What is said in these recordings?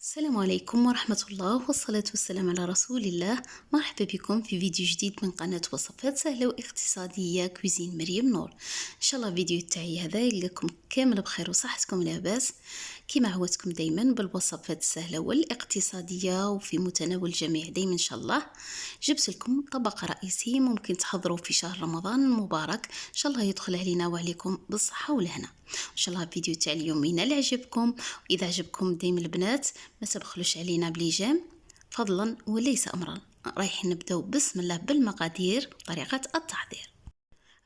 السلام عليكم ورحمة الله والصلاة والسلام على رسول الله. مرحبا بكم في فيديو جديد من قناة وصفات سهلة واقتصادية كوزين مريم نور. إن شاء الله فيديو تاعي هذا يلقاكم كامل بخير وصحتكم لاباس، كما عودتكم دايما بالوصفات السهلة والاقتصادية وفي متناول الجميع دايما إن شاء الله. جبت لكم طبق رئيسي ممكن تحضروه في شهر رمضان المبارك، إن شاء الله يدخل علينا وعليكم بالصحة والهنا. إن شاء الله الفيديو تاع اليوم ينال عجبكم، وإذا عجبكم دايما البنات ما تبخلوش علينا بليجام فضلا وليس امرا. رايحين نبداو بسم الله بالمقادير طريقه التحضير.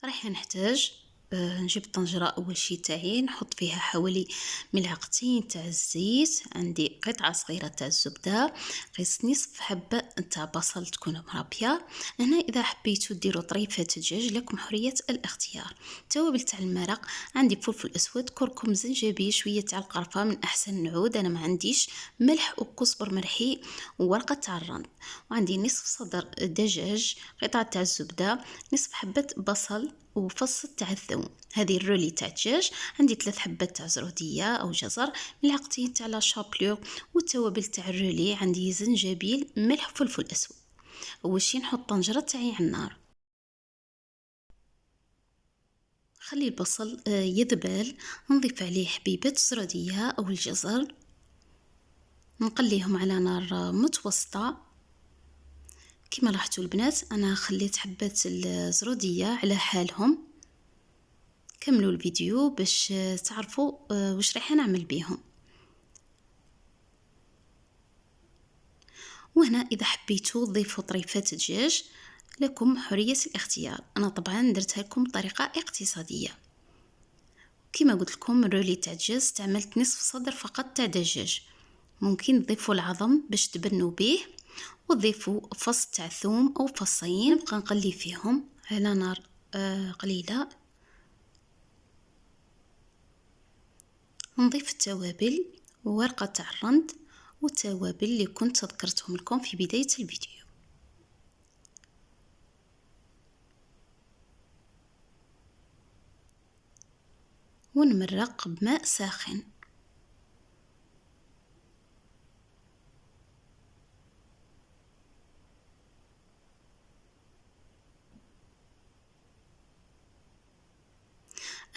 راح نحتاج نجيب الطنجره اول شي تاعي، نحط فيها حوالي ملعقتين تاع الزيت، عندي قطعه صغيره تاع الزبده، قيس نصف حبه تاع بصل تكون مربيه. هنا اذا حبيتوا ديروا طريفه دجاج لكم حريه الاختيار. توابل تاع المرق، عندي فلفل اسود، كركم، زنجبيل، شويه تاع القرفه من احسن النعود، انا ما عنديش ملح وكزبر مرحي وورقه تاع الرند، وعندي نصف صدر دجاج، قطعه تاع الزبده، نصف حبه بصل وفص تاع الثوم. هذه الرولي تاع الدجاج، عندي 3 حبات تاع زروديه او جزر، ملعقتين تاع لا شابلور، والتوابل تاع الرولي عندي زنجبيل، ملح، وفلفل اسود. اول شي نحط الطنجره تاعي على النار، خلي البصل يذبل، نضيف عليه حبيبه الزروديه او الجزر، نقليهم على نار متوسطه. كما لاحظتوا البنات انا خليت حبات الزروديه على حالهم. كملوا الفيديو باش تعرفوا واش راح نعمل بيهم. وهنا اذا حبيتوا تضيفوا طريفات دجاج لكم حرية الاختيار، انا طبعا درتها لكم بطريقة اقتصادية. كما قلت لكم الرولي تاع الدجاج استعملت نصف صدر فقط تاع دجاج، ممكن تضيفوا العظم باش تبنوا به، وتضيفوا فص تاع ثوم او فصين، نبقى نقلي فيهم على نار قليلة. نضيف التوابل وورقة تاع الرند والتوابل اللي كنت ذكرتهم لكم في بداية الفيديو، ونمرق بماء ساخن.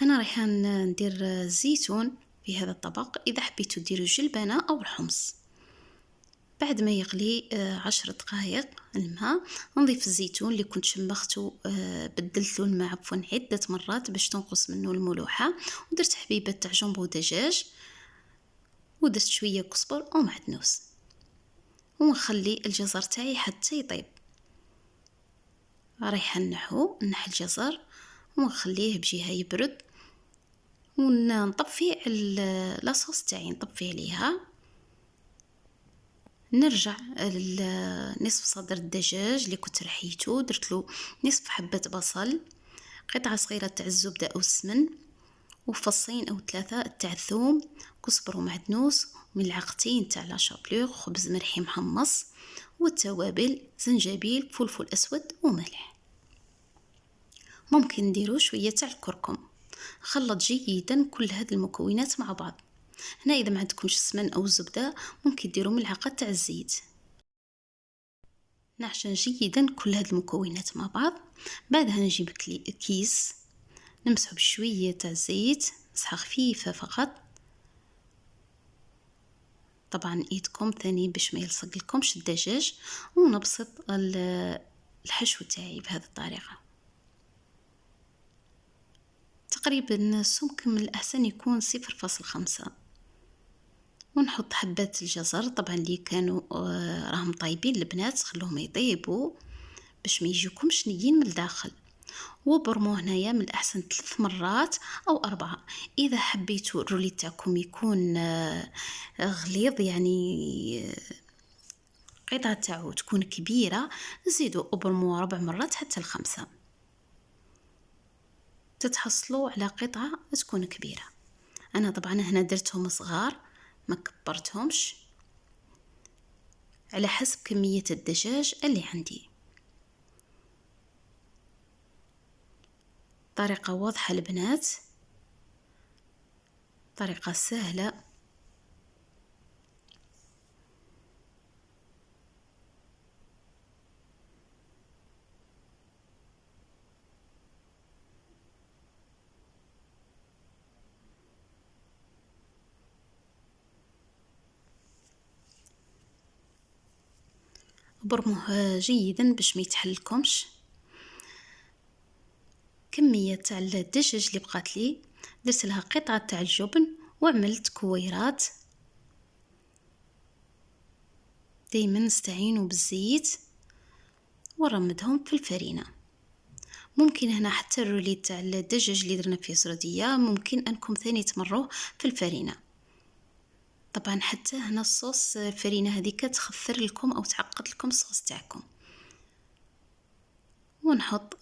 انا رايحه ندير الزيتون في هذا الطبق، اذا حبيتوا ديروا الجلبانه او الحمص. بعد ما يغلي 10 دقائق الماء، نضيف الزيتون اللي كنت شمخته، بدلت له الماء عفوا عده مرات باش تنقص منه الملوحه، ودرت حبيبه تاع جامبو دجاج، ودرت شويه كزبر ومعدنوس، ونخلي الجزر تاعي حتى يطيب. رايحه نحو الجزر ونخليه بجهه يبرد، ونطفي لاصوص تاعي، نطفي عليها. نرجع نصف صدر الدجاج اللي كنت رحيته، درت له نصف حبة بصل، قطعة صغيرة تاع الزبدة أو السمن، وفصين أو 3 تاع الثوم، كزبر ومعدنوس، ملعقتين تاع لا شابلور، خبز مرحي محمص، والتوابل زنجبيل، فلفل أسود وملح. ممكن نديرو شوية تاع الكركم. خلط جيدا كل هذه المكونات مع بعض. هنا اذا ما عندكمش السمن او الزبده ممكن ديروا ملعقه تاع الزيت. نعجن جيدا كل هذه المكونات مع بعض. بعدها نجيب كيس نمسحه بشويه تاع الزيت، مسحه خفيفه فقط. طبعا ايدكم ثاني باش ما يلصق لكمش الدجاج، ونبسط الحشو تاعي بهذه الطريقه. تقريبا السمك من الاحسن يكون 0.5، ونحط حبات الجزر طبعا اللي كانوا راهم طايبين البنات، خلوهم يطيبوا باش ما يجيكمش نيين من الداخل. وبرموه هنايا من الاحسن 3 مرات او 4. اذا حبيتوا الرولي تاعكم يكون غليظ، يعني قطعه تاعو تكون كبيره، زيدوا ابرموه 4 مرات حتى 5، تتحصلوا على قطعه تكون كبيره. انا طبعا هنا درتهم صغار ما كبرتهمش، على حسب كمية الدجاج اللي عندي. طريقة واضحة البنات، طريقة سهلة. برموه جيدا باش ما يتحلكمش. كمية تاع الدجاج اللي بقات لي درت لها قطعة تاع الجبن وعملت كويرات. دايما نستعينوا بالزيت ونرمدهم في الفرينه. ممكن هنا حتى الرولي تاع الدجاج اللي درنا فيه زروديه ممكن انكم ثاني تمروه في الفرينه. طبعا حتى هنا الصوص الفرينه هذيك تخثر لكم او تعقد لكم الصوص تاعكم. ونحط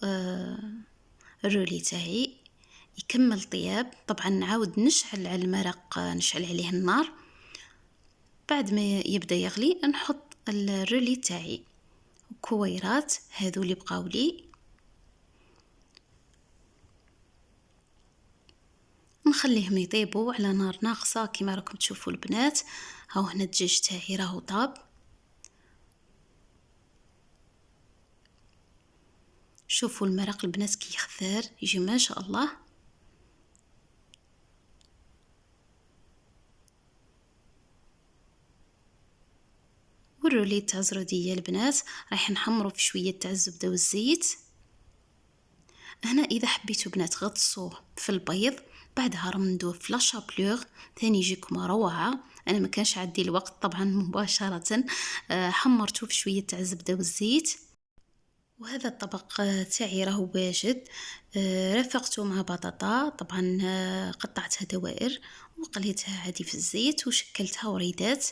الرولي تاعي يكمل طياب. طبعا نعاود نشعل على المرق، نشعل عليه النار. بعد ما يبدا يغلي نحط الرولي تاعي وكويرات هذو اللي بقاو لي، نخليهم يطيبوا على نار ناقصه كما راكم تشوفوا البنات. هاو هنا الدجاج تاعي راهو طاب. شوفوا المرق البنات كي يخثر يجي ما شاء الله. والرولي تاع زروديه البنات رايح نحمروا في شويه تاع الزبده والزيت. هنا اذا حبيتوا بنات غطسوه في البيض بعدها رمدوه في لاشابلور ثاني يجيكم روعه. انا ما كانش عندي الوقت طبعا مباشره، حمرته في شويه تاع الزبده والزيت. وهذا الطبق تاعي راهو واجد. رافقته مع بطاطا طبعا، قطعتها دوائر وقليتها عادي في الزيت وشكلتها وريدات.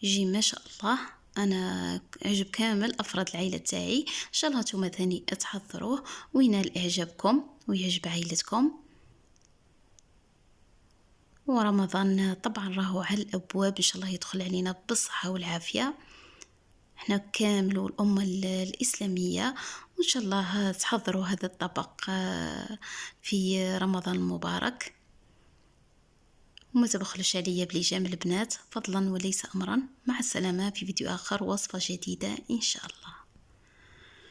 يجي ما شاء الله. انا عجب كامل افراد العائله تاعي. ان شاء الله نتوما ثاني تحضروه وينال اعجابكم ويعجب عائلتكم. ورمضان طبعا راهو على الابواب، ان شاء الله يدخل علينا بالصحه والعافيه احنا كامل والأمة الإسلامية. وإن شاء الله تحضروا هذا الطبق في رمضان المبارك. وما تبخلوش عليا بلجام البنات فضلا وليس أمرا. مع السلامة في فيديو آخر وصفة جديدة إن شاء الله.